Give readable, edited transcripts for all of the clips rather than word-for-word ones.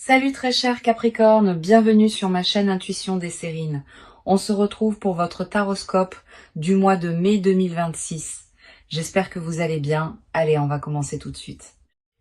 Salut très cher Capricorne, bienvenue sur ma chaîne Intuition des Sérines. On se retrouve pour votre taroscope du mois de mai 2026. J'espère que vous allez bien. Allez, on va commencer tout de suite.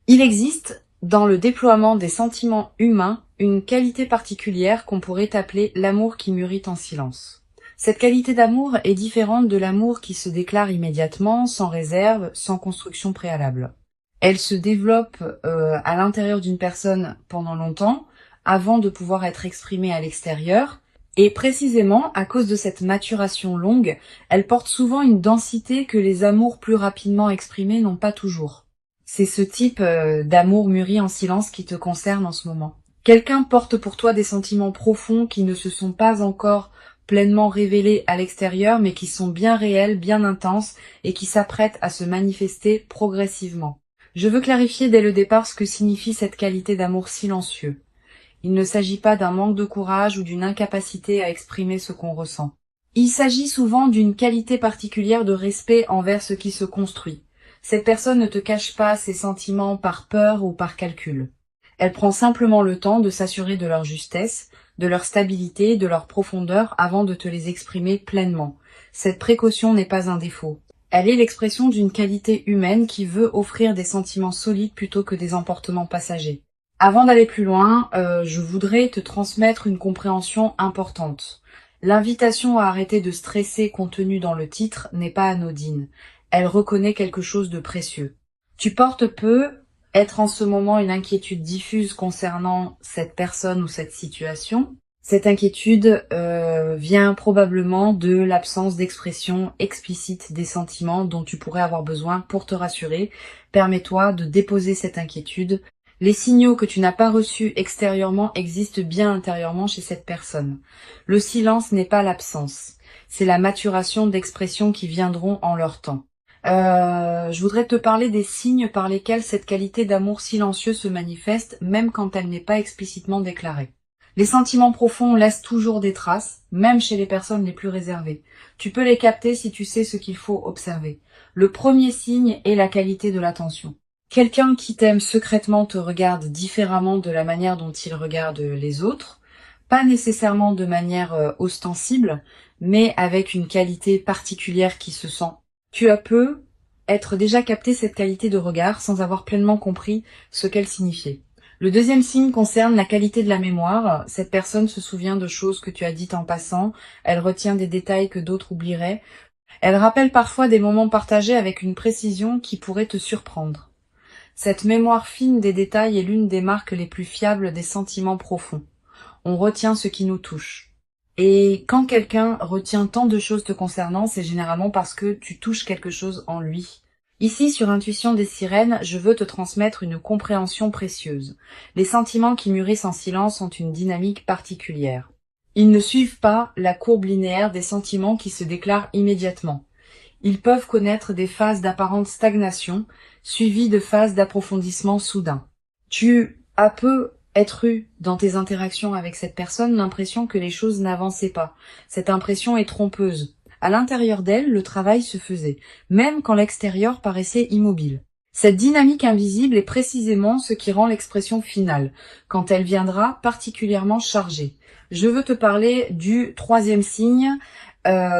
Il existe, dans le déploiement des sentiments humains, une qualité particulière qu'on pourrait appeler l'amour qui mûrit en silence. Cette qualité d'amour est différente de l'amour qui se déclare immédiatement, sans réserve, sans construction préalable. Elle se développe à l'intérieur d'une personne pendant longtemps, avant de pouvoir être exprimée à l'extérieur. Et précisément, à cause de cette maturation longue, elle porte souvent une densité que les amours plus rapidement exprimés n'ont pas toujours. C'est ce type d'amour mûri en silence qui te concerne en ce moment. Quelqu'un porte pour toi des sentiments profonds qui ne se sont pas encore pleinement révélés à l'extérieur, mais qui sont bien réels, bien intenses, et qui s'apprêtent à se manifester progressivement. Je veux clarifier dès le départ ce que signifie cette qualité d'amour silencieux. Il ne s'agit pas d'un manque de courage ou d'une incapacité à exprimer ce qu'on ressent. Il s'agit souvent d'une qualité particulière de respect envers ce qui se construit. Cette personne ne te cache pas ses sentiments par peur ou par calcul. Elle prend simplement le temps de s'assurer de leur justesse, de leur stabilité, de leur profondeur avant de te les exprimer pleinement. Cette précaution n'est pas un défaut. Elle est l'expression d'une qualité humaine qui veut offrir des sentiments solides plutôt que des emportements passagers. Avant d'aller plus loin, je voudrais te transmettre une compréhension importante. L'invitation à arrêter de stresser contenue dans le titre n'est pas anodine. Elle reconnaît quelque chose de précieux. Tu portes peu être en ce moment une inquiétude diffuse concernant cette personne ou cette situation. Cette inquiétude vient probablement de l'absence d'expression explicite des sentiments dont tu pourrais avoir besoin pour te rassurer. Permets-toi de déposer cette inquiétude. Les signaux que tu n'as pas reçus extérieurement existent bien intérieurement chez cette personne. Le silence n'est pas l'absence, c'est la maturation d'expressions qui viendront en leur temps. Je voudrais te parler des signes par lesquels cette qualité d'amour silencieux se manifeste, même quand elle n'est pas explicitement déclarée. Les sentiments profonds laissent toujours des traces, même chez les personnes les plus réservées. Tu peux les capter si tu sais ce qu'il faut observer. Le premier signe est la qualité de l'attention. Quelqu'un qui t'aime secrètement te regarde différemment de la manière dont il regarde les autres, pas nécessairement de manière ostensible, mais avec une qualité particulière qui se sent. Tu as peu être déjà capté cette qualité de regard sans avoir pleinement compris ce qu'elle signifiait. Le deuxième signe concerne la qualité de la mémoire. Cette personne se souvient de choses que tu as dites en passant, elle retient des détails que d'autres oublieraient. Elle rappelle parfois des moments partagés avec une précision qui pourrait te surprendre. Cette mémoire fine des détails est l'une des marques les plus fiables des sentiments profonds. On retient ce qui nous touche. Et quand quelqu'un retient tant de choses te concernant, c'est généralement parce que tu touches quelque chose en lui. Ici, sur Intuition des Sirènes, je veux te transmettre une compréhension précieuse. Les sentiments qui mûrissent en silence ont une dynamique particulière. Ils ne suivent pas la courbe linéaire des sentiments qui se déclarent immédiatement. Ils peuvent connaître des phases d'apparente stagnation, suivies de phases d'approfondissement soudain. Tu as peu être eu dans tes interactions avec cette personne l'impression que les choses n'avançaient pas. Cette impression est trompeuse. À l'intérieur d'elle, le travail se faisait, même quand l'extérieur paraissait immobile. Cette dynamique invisible est précisément ce qui rend l'expression finale, quand elle viendra particulièrement chargée. Je veux te parler du troisième signe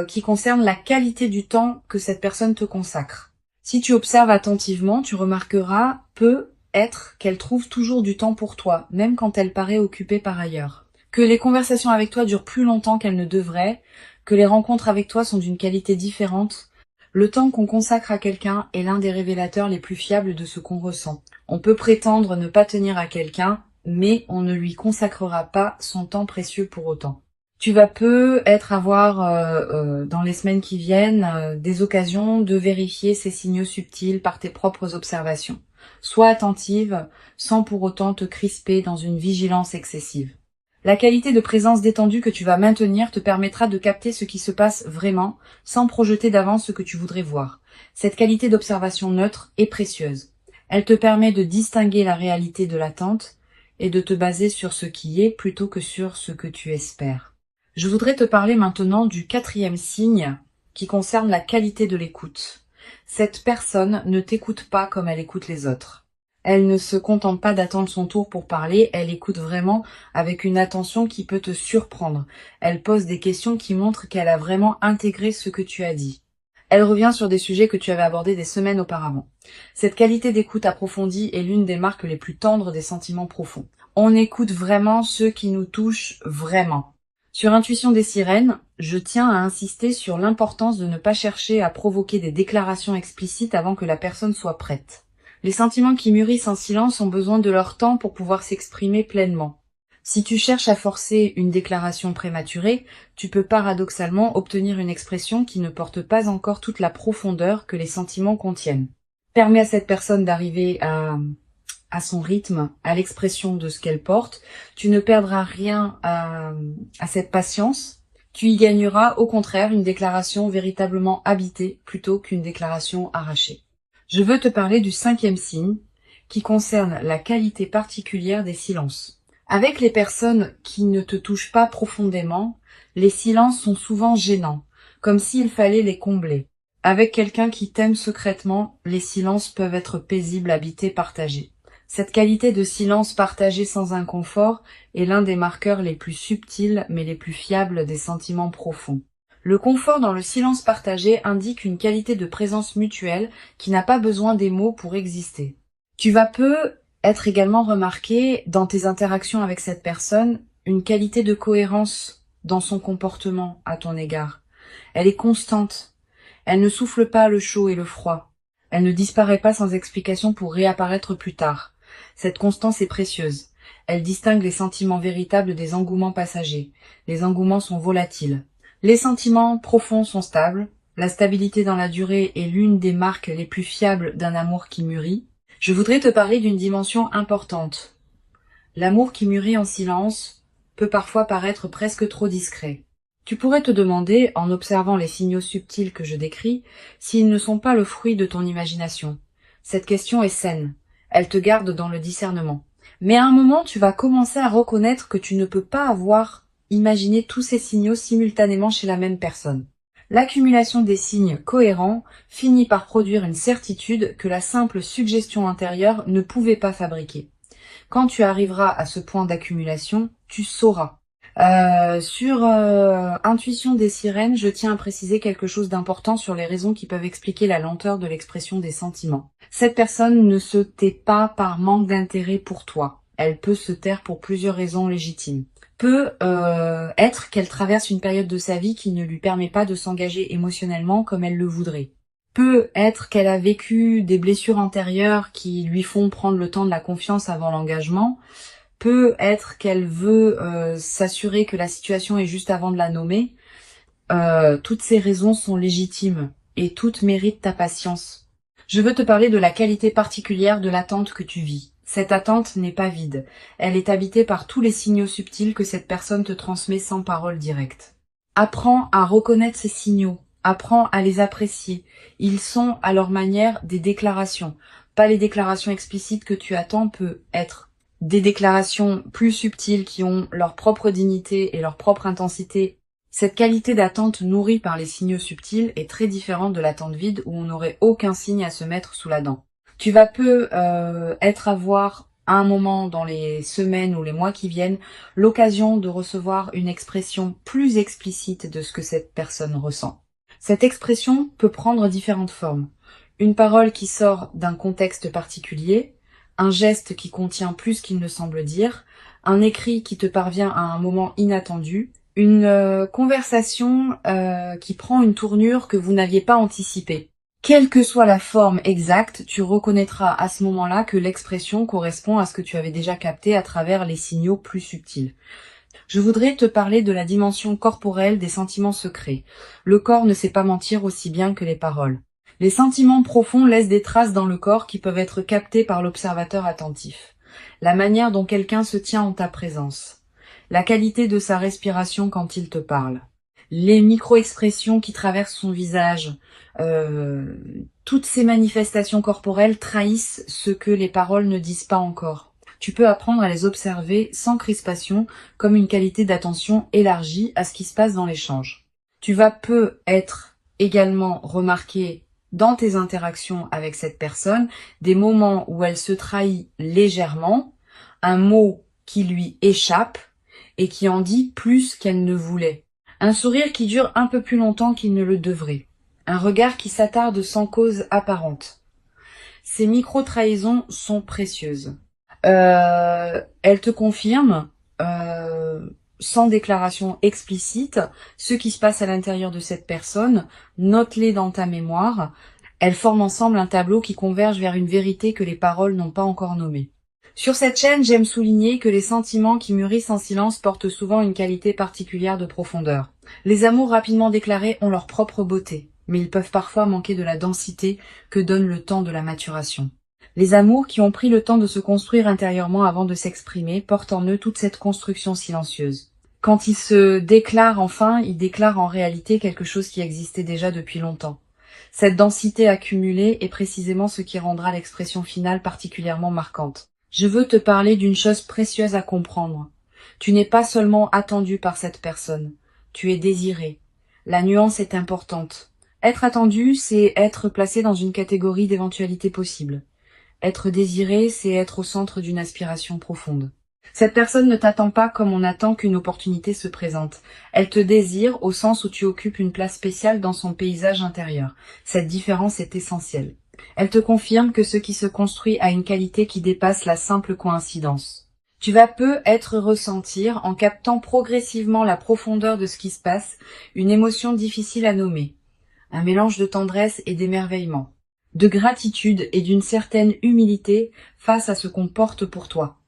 qui concerne la qualité du temps que cette personne te consacre. Si tu observes attentivement, tu remarqueras peu être qu'elle trouve toujours du temps pour toi, même quand elle paraît occupée par ailleurs. Que les conversations avec toi durent plus longtemps qu'elles ne devraient, que les rencontres avec toi sont d'une qualité différente. Le temps qu'on consacre à quelqu'un est l'un des révélateurs les plus fiables de ce qu'on ressent. On peut prétendre ne pas tenir à quelqu'un, mais on ne lui consacrera pas son temps précieux pour autant. Tu vas peu avoir dans les semaines qui viennent des occasions de vérifier ces signaux subtils par tes propres observations. Sois attentive sans pour autant te crisper dans une vigilance excessive. La qualité de présence détendue que tu vas maintenir te permettra de capter ce qui se passe vraiment sans projeter d'avance ce que tu voudrais voir. Cette qualité d'observation neutre est précieuse. Elle te permet de distinguer la réalité de l'attente et de te baser sur ce qui est plutôt que sur ce que tu espères. Je voudrais te parler maintenant du quatrième signe qui concerne la qualité de l'écoute. Cette personne ne t'écoute pas comme elle écoute les autres. Elle ne se contente pas d'attendre son tour pour parler, elle écoute vraiment avec une attention qui peut te surprendre. Elle pose des questions qui montrent qu'elle a vraiment intégré ce que tu as dit. Elle revient sur des sujets que tu avais abordés des semaines auparavant. Cette qualité d'écoute approfondie est l'une des marques les plus tendres des sentiments profonds. On écoute vraiment ceux qui nous touchent vraiment. Sur Intuition des sirènes, je tiens à insister sur l'importance de ne pas chercher à provoquer des déclarations explicites avant que la personne soit prête. Les sentiments qui mûrissent en silence ont besoin de leur temps pour pouvoir s'exprimer pleinement. Si tu cherches à forcer une déclaration prématurée, tu peux paradoxalement obtenir une expression qui ne porte pas encore toute la profondeur que les sentiments contiennent. Permets à cette personne d'arriver à son rythme, à l'expression de ce qu'elle porte. Tu ne perdras rien à cette patience. Tu y gagneras au contraire une déclaration véritablement habitée plutôt qu'une déclaration arrachée. Je veux te parler du 5e signe qui concerne la qualité particulière des silences. Avec les personnes qui ne te touchent pas profondément, les silences sont souvent gênants, comme s'il fallait les combler. Avec quelqu'un qui t'aime secrètement, les silences peuvent être paisibles, habités, partagés. Cette qualité de silence partagé sans inconfort est l'un des marqueurs les plus subtils mais les plus fiables des sentiments profonds. Le confort dans le silence partagé indique une qualité de présence mutuelle qui n'a pas besoin des mots pour exister. Tu vas peu être également remarqué dans tes interactions avec cette personne une qualité de cohérence dans son comportement à ton égard. Elle est constante. Elle ne souffle pas le chaud et le froid. Elle ne disparaît pas sans explication pour réapparaître plus tard. Cette constance est précieuse. Elle distingue les sentiments véritables des engouements passagers. Les engouements sont volatiles. Les sentiments profonds sont stables. La stabilité dans la durée est l'une des marques les plus fiables d'un amour qui mûrit. Je voudrais te parler d'une dimension importante. L'amour qui mûrit en silence peut parfois paraître presque trop discret. Tu pourrais te demander, en observant les signaux subtils que je décris, s'ils ne sont pas le fruit de ton imagination. Cette question est saine. Elle te garde dans le discernement. Mais à un moment, tu vas commencer à reconnaître que tu ne peux pas avoir imaginé tous ces signaux simultanément chez la même personne. L'accumulation des signes cohérents finit par produire une certitude que la simple suggestion intérieure ne pouvait pas fabriquer. Quand tu arriveras à ce point d'accumulation, tu sauras. Sur Intuition des sirènes, je tiens à préciser quelque chose d'important sur les raisons qui peuvent expliquer la lenteur de l'expression des sentiments. Cette personne ne se tait pas par manque d'intérêt pour toi. Elle peut se taire pour plusieurs raisons légitimes. Peut être qu'elle traverse une période de sa vie qui ne lui permet pas de s'engager émotionnellement comme elle le voudrait. Peut être qu'elle a vécu des blessures antérieures qui lui font prendre le temps de la confiance avant l'engagement. Peut être qu'elle veut s'assurer que la situation est juste avant de la nommer. Toutes ces raisons sont légitimes et toutes méritent ta patience. Je veux te parler de la qualité particulière de l'attente que tu vis. Cette attente n'est pas vide. Elle est habitée par tous les signaux subtils que cette personne te transmet sans parole directe. Apprends à reconnaître ces signaux. Apprends à les apprécier. Ils sont à leur manière des déclarations. Pas les déclarations explicites que tu attends, peut être des déclarations plus subtiles qui ont leur propre dignité et leur propre intensité. Cette qualité d'attente nourrie par les signaux subtils est très différente de l'attente vide où on n'aurait aucun signe à se mettre sous la dent. Tu vas peu avoir à un moment dans les semaines ou les mois qui viennent l'occasion de recevoir une expression plus explicite de ce que cette personne ressent. Cette expression peut prendre différentes formes. Une parole qui sort d'un contexte particulier, un geste qui contient plus qu'il ne semble dire, un écrit qui te parvient à un moment inattendu, une conversation qui prend une tournure que vous n'aviez pas anticipée. Quelle que soit la forme exacte, tu reconnaîtras à ce moment-là que l'expression correspond à ce que tu avais déjà capté à travers les signaux plus subtils. Je voudrais te parler de la dimension corporelle des sentiments secrets. Le corps ne sait pas mentir aussi bien que les paroles. Les sentiments profonds laissent des traces dans le corps qui peuvent être captées par l'observateur attentif. La manière dont quelqu'un se tient en ta présence. La qualité de sa respiration quand il te parle. Les micro-expressions qui traversent son visage. Toutes ces manifestations corporelles trahissent ce que les paroles ne disent pas encore. Tu peux apprendre à les observer sans crispation, comme une qualité d'attention élargie à ce qui se passe dans l'échange. Tu vas peu être également remarqué dans tes interactions avec cette personne, des moments où elle se trahit légèrement, un mot qui lui échappe et qui en dit plus qu'elle ne voulait. Un sourire qui dure un peu plus longtemps qu'il ne le devrait. Un regard qui s'attarde sans cause apparente. Ces micro-trahisons sont précieuses. Elles te confirment, sans déclaration explicite, ce qui se passe à l'intérieur de cette personne. Note-les dans ta mémoire. Elles forment ensemble un tableau qui converge vers une vérité que les paroles n'ont pas encore nommée. Sur cette chaîne, j'aime souligner que les sentiments qui mûrissent en silence portent souvent une qualité particulière de profondeur. Les amours rapidement déclarés ont leur propre beauté, mais ils peuvent parfois manquer de la densité que donne le temps de la maturation. Les amours qui ont pris le temps de se construire intérieurement avant de s'exprimer portent en eux toute cette construction silencieuse. Quand ils se déclarent enfin, ils déclarent en réalité quelque chose qui existait déjà depuis longtemps. Cette densité accumulée est précisément ce qui rendra l'expression finale particulièrement marquante. Je veux te parler d'une chose précieuse à comprendre. Tu n'es pas seulement attendu par cette personne, tu es désiré. La nuance est importante. Être attendu, c'est être placé dans une catégorie d'éventualités possibles. Être désiré, c'est être au centre d'une aspiration profonde. Cette personne ne t'attend pas comme on attend qu'une opportunité se présente. Elle te désire au sens où tu occupes une place spéciale dans son paysage intérieur. Cette différence est essentielle. Elle te confirme que ce qui se construit a une qualité qui dépasse la simple coïncidence. Tu vas peu être ressentir, en captant progressivement la profondeur de ce qui se passe, une émotion difficile à nommer. Un mélange de tendresse et d'émerveillement, de gratitude et d'une certaine humilité face à ce qu'on porte pour toi.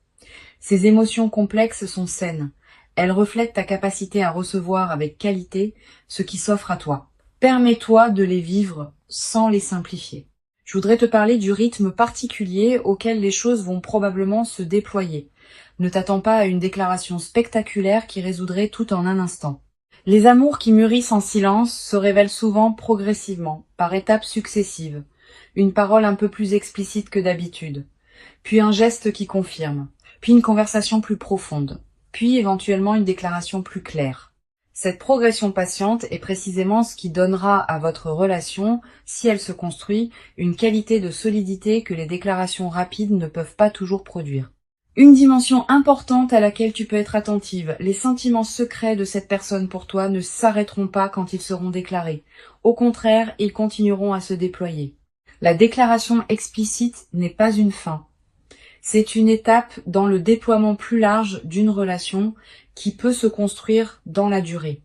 Ces émotions complexes sont saines. Elles reflètent ta capacité à recevoir avec qualité ce qui s'offre à toi. Permets-toi de les vivre sans les simplifier. Je voudrais te parler du rythme particulier auquel les choses vont probablement se déployer. Ne t'attends pas à une déclaration spectaculaire qui résoudrait tout en un instant. Les amours qui mûrissent en silence se révèlent souvent progressivement, par étapes successives. Une parole un peu plus explicite que d'habitude, puis un geste qui confirme, puis une conversation plus profonde, puis éventuellement une déclaration plus claire. Cette progression patiente est précisément ce qui donnera à votre relation, si elle se construit, une qualité de solidité que les déclarations rapides ne peuvent pas toujours produire. Une dimension importante à laquelle tu peux être attentive, les sentiments secrets de cette personne pour toi ne s'arrêteront pas quand ils seront déclarés. Au contraire, ils continueront à se déployer. La déclaration explicite n'est pas une fin. C'est une étape dans le déploiement plus large d'une relation qui peut se construire dans la durée.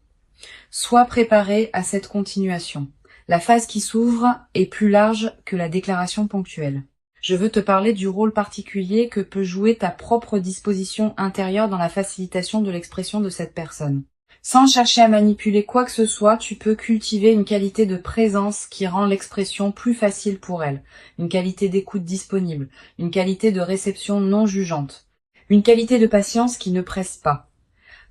Sois préparé à cette continuation. La phase qui s'ouvre est plus large que la déclaration ponctuelle. Je veux te parler du rôle particulier que peut jouer ta propre disposition intérieure dans la facilitation de l'expression de cette personne. Sans chercher à manipuler quoi que ce soit, tu peux cultiver une qualité de présence qui rend l'expression plus facile pour elle, une qualité d'écoute disponible, une qualité de réception non jugeante, une qualité de patience qui ne presse pas.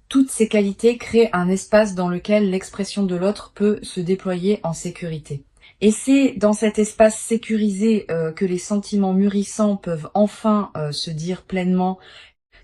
Toutes ces qualités créent un espace dans lequel l'expression de l'autre peut se déployer en sécurité. Et c'est dans cet espace sécurisé que les sentiments mûrissants peuvent enfin se dire pleinement.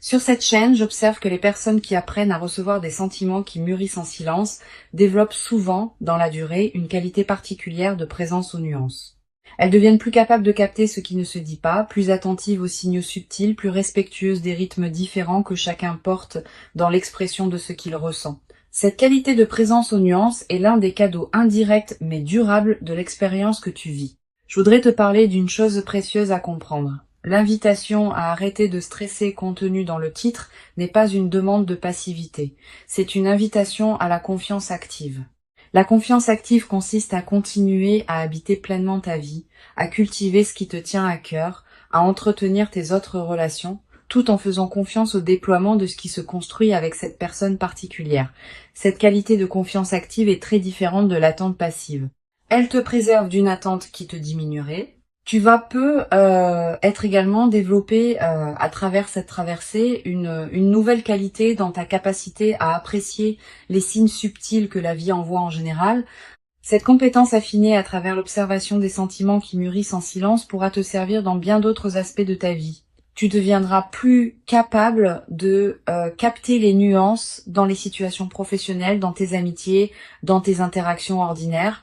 Sur cette chaîne, j'observe que les personnes qui apprennent à recevoir des sentiments qui mûrissent en silence développent souvent, dans la durée, une qualité particulière de présence aux nuances. Elles deviennent plus capables de capter ce qui ne se dit pas, plus attentives aux signaux subtils, plus respectueuses des rythmes différents que chacun porte dans l'expression de ce qu'il ressent. Cette qualité de présence aux nuances est l'un des cadeaux indirects mais durables de l'expérience que tu vis. Je voudrais te parler d'une chose précieuse à comprendre. L'invitation à arrêter de stresser contenue dans le titre n'est pas une demande de passivité, c'est une invitation à la confiance active. La confiance active consiste à continuer à habiter pleinement ta vie, à cultiver ce qui te tient à cœur, à entretenir tes autres relations, tout en faisant confiance au déploiement de ce qui se construit avec cette personne particulière. Cette qualité de confiance active est très différente de l'attente passive. Elle te préserve d'une attente qui te diminuerait. Tu vas peu être également développé à travers cette traversée une nouvelle qualité dans ta capacité à apprécier les signes subtils que la vie envoie en général. Cette compétence affinée à travers l'observation des sentiments qui mûrissent en silence pourra te servir dans bien d'autres aspects de ta vie. Tu deviendras plus capable de capter les nuances dans les situations professionnelles, dans tes amitiés, dans tes interactions ordinaires.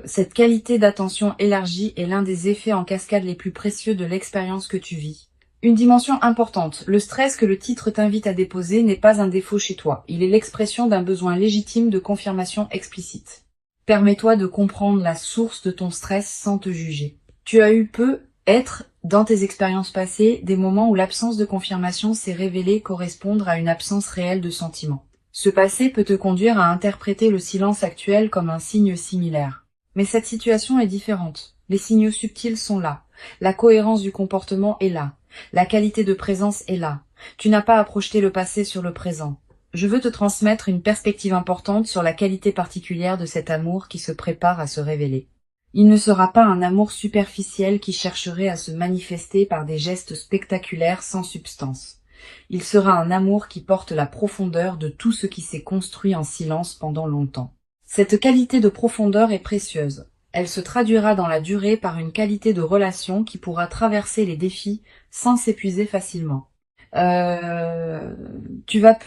Cette qualité d'attention élargie est l'un des effets en cascade les plus précieux de l'expérience que tu vis. Une dimension importante, le stress que le titre t'invite à déposer n'est pas un défaut chez toi, il est l'expression d'un besoin légitime de confirmation explicite. Permets-toi de comprendre la source de ton stress sans te juger. Tu as eu peut-être, dans tes expériences passées, des moments où l'absence de confirmation s'est révélée correspondre à une absence réelle de sentiment. Ce passé peut te conduire à interpréter le silence actuel comme un signe similaire. Mais cette situation est différente. Les signaux subtils sont là. La cohérence du comportement est là. La qualité de présence est là. Tu n'as pas à projeter le passé sur le présent. Je veux te transmettre une perspective importante sur la qualité particulière de cet amour qui se prépare à se révéler. Il ne sera pas un amour superficiel qui chercherait à se manifester par des gestes spectaculaires sans substance. Il sera un amour qui porte la profondeur de tout ce qui s'est construit en silence pendant longtemps. Cette qualité de profondeur est précieuse. Elle se traduira dans la durée par une qualité de relation qui pourra traverser les défis sans s'épuiser facilement. Tu vas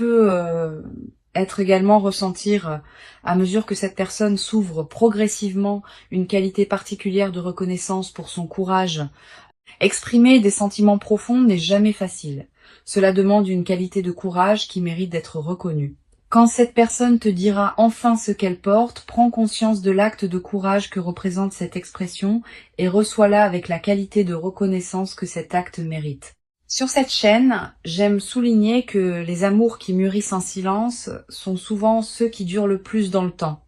être également ressentir, à mesure que cette personne s'ouvre progressivement, une qualité particulière de reconnaissance pour son courage. Exprimer des sentiments profonds n'est jamais facile. Cela demande une qualité de courage qui mérite d'être reconnue. Quand cette personne te dira enfin ce qu'elle porte, prends conscience de l'acte de courage que représente cette expression et reçois-la avec la qualité de reconnaissance que cet acte mérite. Sur cette chaîne, j'aime souligner que les amours qui mûrissent en silence sont souvent ceux qui durent le plus dans le temps.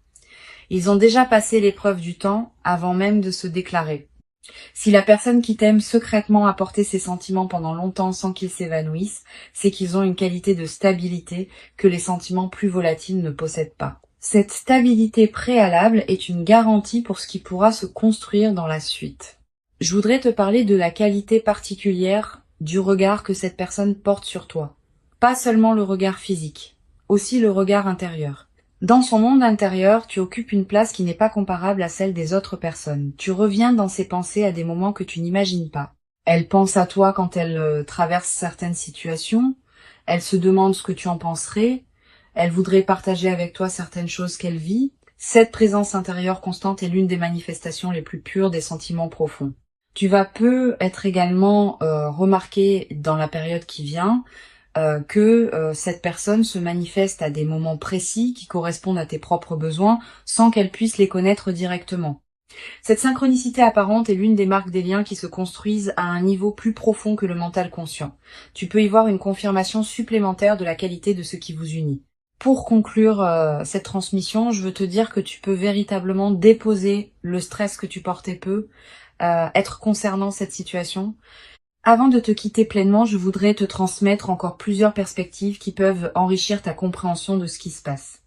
Ils ont déjà passé l'épreuve du temps avant même de se déclarer. Si la personne qui t'aime secrètement a porté ses sentiments pendant longtemps sans qu'ils s'évanouissent, c'est qu'ils ont une qualité de stabilité que les sentiments plus volatiles ne possèdent pas. Cette stabilité préalable est une garantie pour ce qui pourra se construire dans la suite. Je voudrais te parler de la qualité particulière du regard que cette personne porte sur toi. Pas seulement le regard physique, aussi le regard intérieur. Dans son monde intérieur, tu occupes une place qui n'est pas comparable à celle des autres personnes. Tu reviens dans ses pensées à des moments que tu n'imagines pas. Elle pense à toi quand elle traverse certaines situations. Elle se demande ce que tu en penserais. Elle voudrait partager avec toi certaines choses qu'elle vit. Cette présence intérieure constante est l'une des manifestations les plus pures des sentiments profonds. Tu vas être également remarqué dans la période qui vient que cette personne se manifeste à des moments précis qui correspondent à tes propres besoins sans qu'elle puisse les connaître directement. Cette synchronicité apparente est l'une des marques des liens qui se construisent à un niveau plus profond que le mental conscient. Tu peux y voir une confirmation supplémentaire de la qualité de ce qui vous unit. Pour conclure cette transmission, je veux te dire que tu peux véritablement déposer le stress que tu portais être concernant cette situation. Avant de te quitter pleinement, je voudrais te transmettre encore plusieurs perspectives qui peuvent enrichir ta compréhension de ce qui se passe.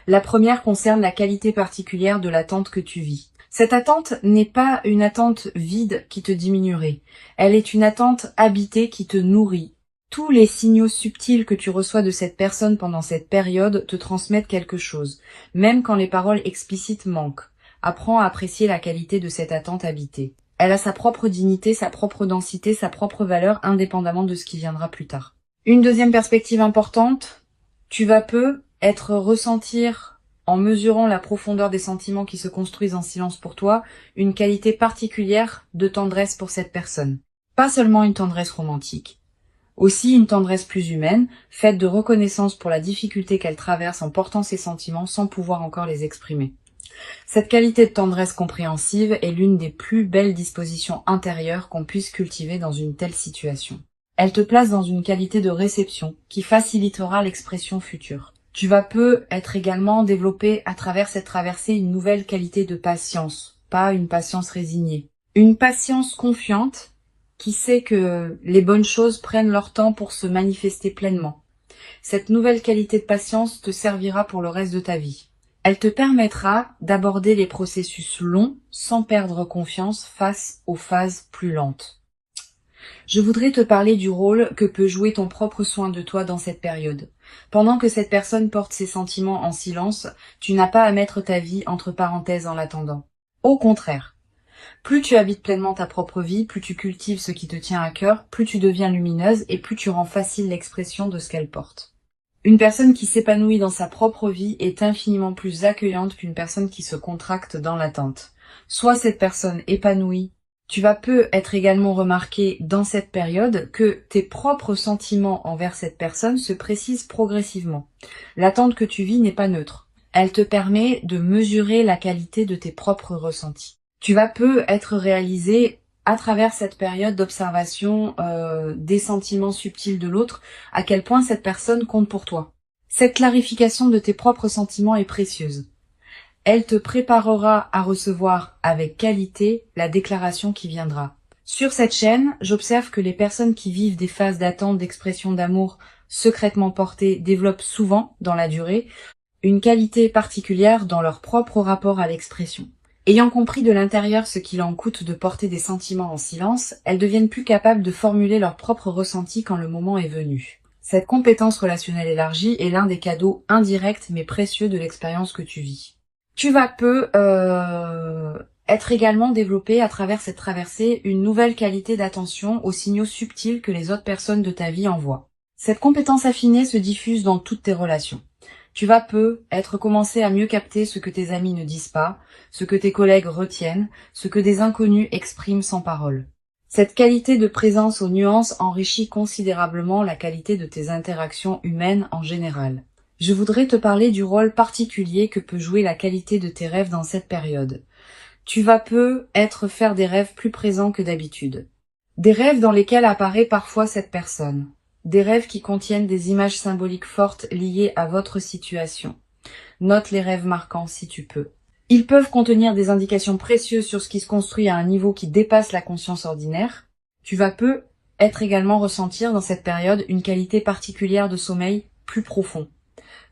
La première concerne la qualité particulière de l'attente que tu vis. Cette attente n'est pas une attente vide qui te diminuerait. Elle est une attente habitée qui te nourrit. Tous les signaux subtils que tu reçois de cette personne pendant cette période te transmettent quelque chose, même quand les paroles explicites manquent. Apprends à apprécier la qualité de cette attente habitée. Elle a sa propre dignité, sa propre densité, sa propre valeur, indépendamment de ce qui viendra plus tard. Une deuxième perspective importante, tu vas ressentir, en mesurant la profondeur des sentiments qui se construisent en silence pour toi, une qualité particulière de tendresse pour cette personne. Pas seulement une tendresse romantique. Aussi une tendresse plus humaine, faite de reconnaissance pour la difficulté qu'elle traverse en portant ses sentiments sans pouvoir encore les exprimer. Cette qualité de tendresse compréhensive est l'une des plus belles dispositions intérieures qu'on puisse cultiver dans une telle situation. Elle te place dans une qualité de réception qui facilitera l'expression future. Tu vas être également développé à travers cette traversée une nouvelle qualité de patience, pas une patience résignée. Une patience confiante qui sait que les bonnes choses prennent leur temps pour se manifester pleinement. Cette nouvelle qualité de patience te servira pour le reste de ta vie. Elle te permettra d'aborder les processus longs sans perdre confiance face aux phases plus lentes. Je voudrais te parler du rôle que peut jouer ton propre soin de toi dans cette période. Pendant que cette personne porte ses sentiments en silence, tu n'as pas à mettre ta vie entre parenthèses en l'attendant. Au contraire, plus tu habites pleinement ta propre vie, plus tu cultives ce qui te tient à cœur, plus tu deviens lumineuse et plus tu rends facile l'expression de ce qu'elle porte. Une personne qui s'épanouit dans sa propre vie est infiniment plus accueillante qu'une personne qui se contracte dans l'attente. Soit cette personne épanouie, tu vas peu être également remarqué dans cette période que tes propres sentiments envers cette personne se précisent progressivement. L'attente que tu vis n'est pas neutre. Elle te permet de mesurer la qualité de tes propres ressentis. Tu vas peu être réalisé à travers cette période d'observation des sentiments subtils de l'autre, à quel point cette personne compte pour toi. Cette clarification de tes propres sentiments est précieuse. Elle te préparera à recevoir avec qualité la déclaration qui viendra. Sur cette chaîne, j'observe que les personnes qui vivent des phases d'attente d'expression d'amour secrètement portées développent souvent, dans la durée, une qualité particulière dans leur propre rapport à l'expression. Ayant compris de l'intérieur ce qu'il en coûte de porter des sentiments en silence, elles deviennent plus capables de formuler leurs propres ressentis quand le moment est venu. Cette compétence relationnelle élargie est l'un des cadeaux indirects mais précieux de l'expérience que tu vis. Tu vas peu être également développé à travers cette traversée une nouvelle qualité d'attention aux signaux subtils que les autres personnes de ta vie envoient. Cette compétence affinée se diffuse dans toutes tes relations. Tu vas peu être commencé à mieux capter ce que tes amis ne disent pas, ce que tes collègues retiennent, ce que des inconnus expriment sans parole. Cette qualité de présence aux nuances enrichit considérablement la qualité de tes interactions humaines en général. Je voudrais te parler du rôle particulier que peut jouer la qualité de tes rêves dans cette période. Tu vas peu faire des rêves plus présents que d'habitude. Des rêves dans lesquels apparaît parfois cette personne. Des rêves qui contiennent des images symboliques fortes liées à votre situation. Note les rêves marquants si tu peux. Ils peuvent contenir des indications précieuses sur ce qui se construit à un niveau qui dépasse la conscience ordinaire. Tu vas peu également ressentir dans cette période une qualité particulière de sommeil plus profond,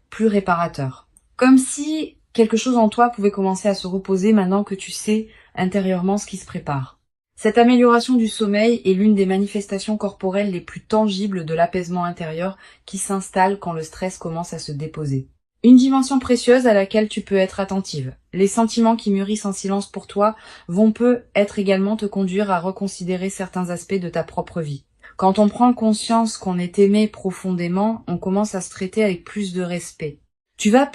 plus réparateur. Comme si quelque chose en toi pouvait commencer à se reposer maintenant que tu sais intérieurement ce qui se prépare. Cette amélioration du sommeil est l'une des manifestations corporelles les plus tangibles de l'apaisement intérieur qui s'installe quand le stress commence à se déposer. Une dimension précieuse à laquelle tu peux être attentive. Les sentiments qui mûrissent en silence pour toi vont également te conduire à reconsidérer certains aspects de ta propre vie. Quand on prend conscience qu'on est aimé profondément, on commence à se traiter avec plus de respect. Tu vas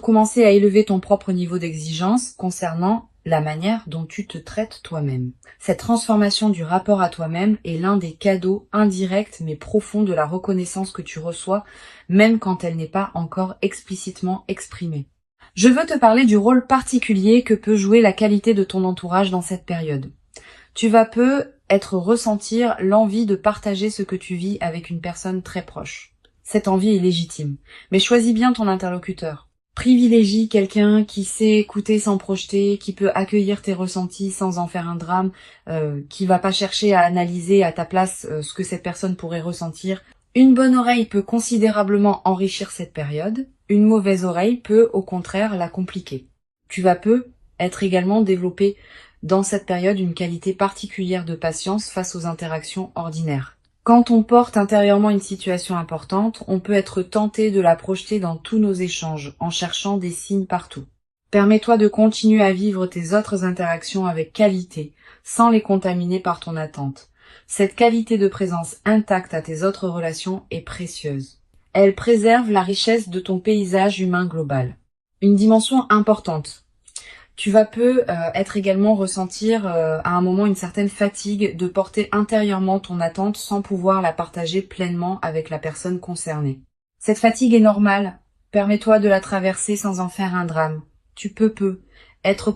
commencer à élever ton propre niveau d'exigence concernant la manière dont tu te traites toi-même. Cette transformation du rapport à toi-même est l'un des cadeaux indirects mais profonds de la reconnaissance que tu reçois, même quand elle n'est pas encore explicitement exprimée. Je veux te parler du rôle particulier que peut jouer la qualité de ton entourage dans cette période. Tu vas ressentir l'envie de partager ce que tu vis avec une personne très proche. Cette envie est légitime, mais choisis bien ton interlocuteur. Privilégie quelqu'un qui sait écouter sans projeter, qui peut accueillir tes ressentis sans en faire un drame, qui va pas chercher à analyser à ta place ce que cette personne pourrait ressentir. Une bonne oreille peut considérablement enrichir cette période, une mauvaise oreille peut au contraire la compliquer. Tu vas être également développé dans cette période une qualité particulière de patience face aux interactions ordinaires. Quand on porte intérieurement une situation importante, on peut être tenté de la projeter dans tous nos échanges, en cherchant des signes partout. Permets-toi de continuer à vivre tes autres interactions avec qualité, sans les contaminer par ton attente. Cette qualité de présence intacte à tes autres relations est précieuse. Elle préserve la richesse de ton paysage humain global. Une dimension importante. Tu vas également ressentir à un moment une certaine fatigue de porter intérieurement ton attente sans pouvoir la partager pleinement avec la personne concernée. Cette fatigue est normale. Permets-toi de la traverser sans en faire un drame. Tu peux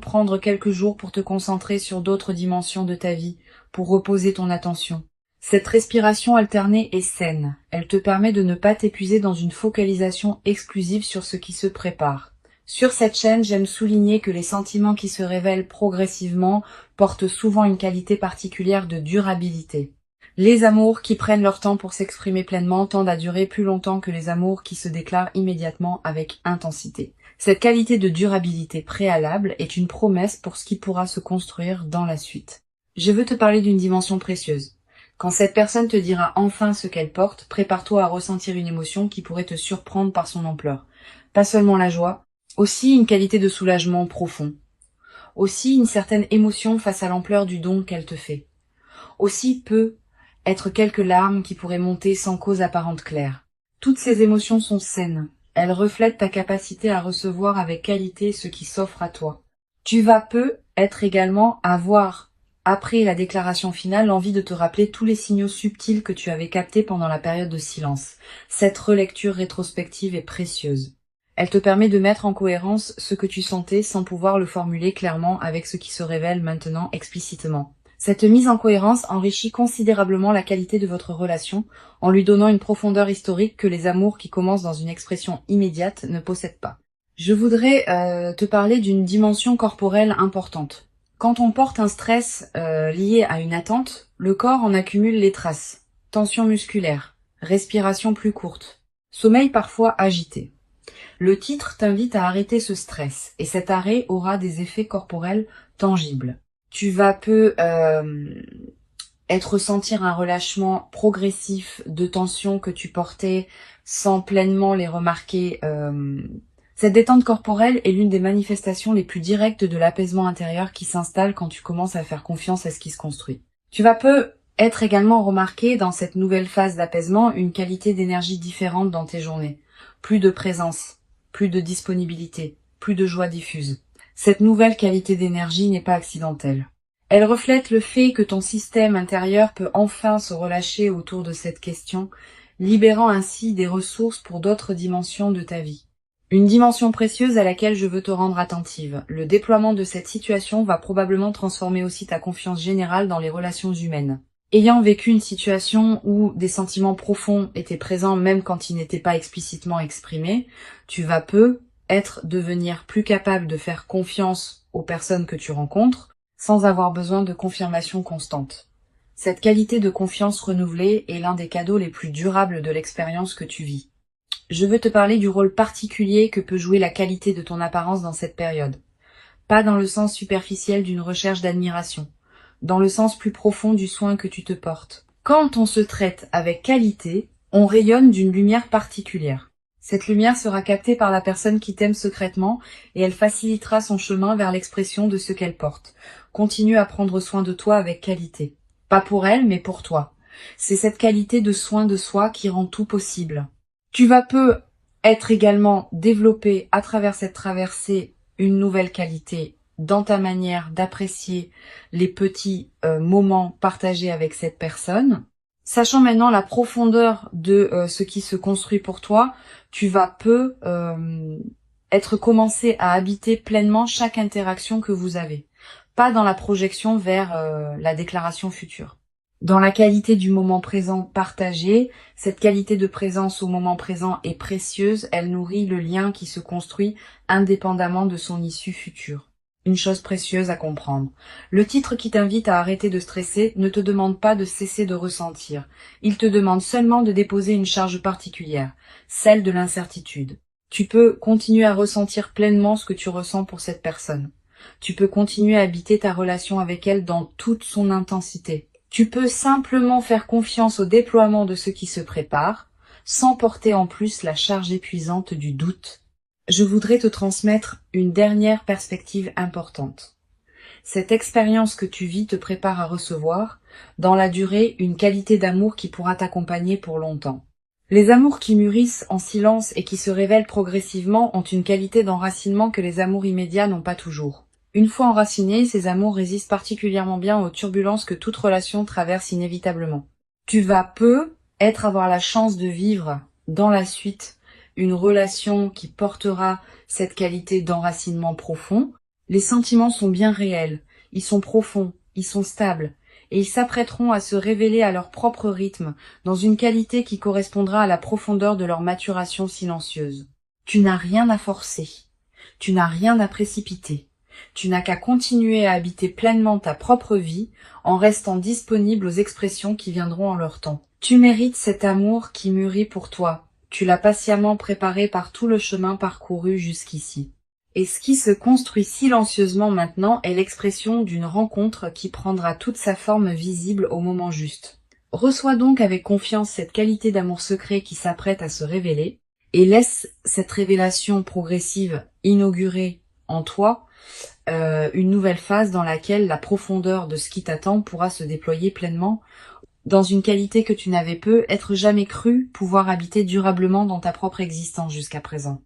prendre quelques jours pour te concentrer sur d'autres dimensions de ta vie, pour reposer ton attention. Cette respiration alternée est saine. Elle te permet de ne pas t'épuiser dans une focalisation exclusive sur ce qui se prépare. Sur cette chaîne, j'aime souligner que les sentiments qui se révèlent progressivement portent souvent une qualité particulière de durabilité. Les amours qui prennent leur temps pour s'exprimer pleinement tendent à durer plus longtemps que les amours qui se déclarent immédiatement avec intensité. Cette qualité de durabilité préalable est une promesse pour ce qui pourra se construire dans la suite. Je veux te parler d'une dimension précieuse. Quand cette personne te dira enfin ce qu'elle porte, prépare-toi à ressentir une émotion qui pourrait te surprendre par son ampleur. Pas seulement la joie, aussi une qualité de soulagement profond. Aussi une certaine émotion face à l'ampleur du don qu'elle te fait. Aussi quelques larmes qui pourraient monter sans cause apparente claire. Toutes ces émotions sont saines. Elles reflètent ta capacité à recevoir avec qualité ce qui s'offre à toi. Tu vas être également avoir, après la déclaration finale, l'envie de te rappeler tous les signaux subtils que tu avais captés pendant la période de silence. Cette relecture rétrospective est précieuse. Elle te permet de mettre en cohérence ce que tu sentais sans pouvoir le formuler clairement avec ce qui se révèle maintenant explicitement. Cette mise en cohérence enrichit considérablement la qualité de votre relation en lui donnant une profondeur historique que les amours qui commencent dans une expression immédiate ne possèdent pas. Je voudrais te parler d'une dimension corporelle importante. Quand on porte un stress lié à une attente, le corps en accumule les traces. Tension musculaire, respiration plus courte, sommeil parfois agité. Le titre t'invite à arrêter ce stress et cet arrêt aura des effets corporels tangibles. Tu vas ressentir un relâchement progressif de tensions que tu portais sans pleinement les remarquer. Cette détente corporelle est l'une des manifestations les plus directes de l'apaisement intérieur qui s'installe quand tu commences à faire confiance à ce qui se construit. Tu vas être également remarqué dans cette nouvelle phase d'apaisement une qualité d'énergie différente dans tes journées. Plus de présence, plus de disponibilité, plus de joie diffuse. Cette nouvelle qualité d'énergie n'est pas accidentelle. Elle reflète le fait que ton système intérieur peut enfin se relâcher autour de cette question, libérant ainsi des ressources pour d'autres dimensions de ta vie. Une dimension précieuse à laquelle je veux te rendre attentive. Le déploiement de cette situation va probablement transformer aussi ta confiance générale dans les relations humaines. Ayant vécu une situation où des sentiments profonds étaient présents même quand ils n'étaient pas explicitement exprimés, tu vas devenir plus capable de faire confiance aux personnes que tu rencontres sans avoir besoin de confirmation constante. Cette qualité de confiance renouvelée est l'un des cadeaux les plus durables de l'expérience que tu vis. Je veux te parler du rôle particulier que peut jouer la qualité de ton apparence dans cette période. Pas dans le sens superficiel d'une recherche d'admiration, dans le sens plus profond du soin que tu te portes. Quand on se traite avec qualité, on rayonne d'une lumière particulière. Cette lumière sera captée par la personne qui t'aime secrètement et elle facilitera son chemin vers l'expression de ce qu'elle porte. Continue à prendre soin de toi avec qualité. Pas pour elle, mais pour toi. C'est cette qualité de soin de soi qui rend tout possible. Tu vas être également développé à travers cette traversée une nouvelle qualité dans ta manière d'apprécier les petits moments partagés avec cette personne. Sachant maintenant la profondeur de ce qui se construit pour toi, tu vas commencé à habiter pleinement chaque interaction que vous avez. Pas dans la projection vers la déclaration future. Dans la qualité du moment présent partagé, cette qualité de présence au moment présent est précieuse, elle nourrit le lien qui se construit indépendamment de son issue future. Une chose précieuse à comprendre. Le titre qui t'invite à arrêter de stresser ne te demande pas de cesser de ressentir. Il te demande seulement de déposer une charge particulière, celle de l'incertitude. Tu peux continuer à ressentir pleinement ce que tu ressens pour cette personne. Tu peux continuer à habiter ta relation avec elle dans toute son intensité. Tu peux simplement faire confiance au déploiement de ce qui se prépare, sans porter en plus la charge épuisante du doute. Je voudrais te transmettre une dernière perspective importante. Cette expérience que tu vis te prépare à recevoir, dans la durée, une qualité d'amour qui pourra t'accompagner pour longtemps. Les amours qui mûrissent en silence et qui se révèlent progressivement ont une qualité d'enracinement que les amours immédiats n'ont pas toujours. Une fois enracinés, ces amours résistent particulièrement bien aux turbulences que toute relation traverse inévitablement. Tu vas avoir la chance de vivre dans la suite une relation qui portera cette qualité d'enracinement profond. Les sentiments sont bien réels, ils sont profonds, ils sont stables, et ils s'apprêteront à se révéler à leur propre rythme, dans une qualité qui correspondra à la profondeur de leur maturation silencieuse. Tu n'as rien à forcer, tu n'as rien à précipiter. Tu n'as qu'à continuer à habiter pleinement ta propre vie en restant disponible aux expressions qui viendront en leur temps. Tu mérites cet amour qui mûrit pour toi. Tu l'as patiemment préparé par tout le chemin parcouru jusqu'ici. Et ce qui se construit silencieusement maintenant est l'expression d'une rencontre qui prendra toute sa forme visible au moment juste. Reçois donc avec confiance cette qualité d'amour secret qui s'apprête à se révéler et laisse cette révélation progressive inaugurer en toi une nouvelle phase dans laquelle la profondeur de ce qui t'attend pourra se déployer pleinement dans une qualité que tu n'avais peut-être jamais cru pouvoir habiter durablement dans ta propre existence jusqu'à présent.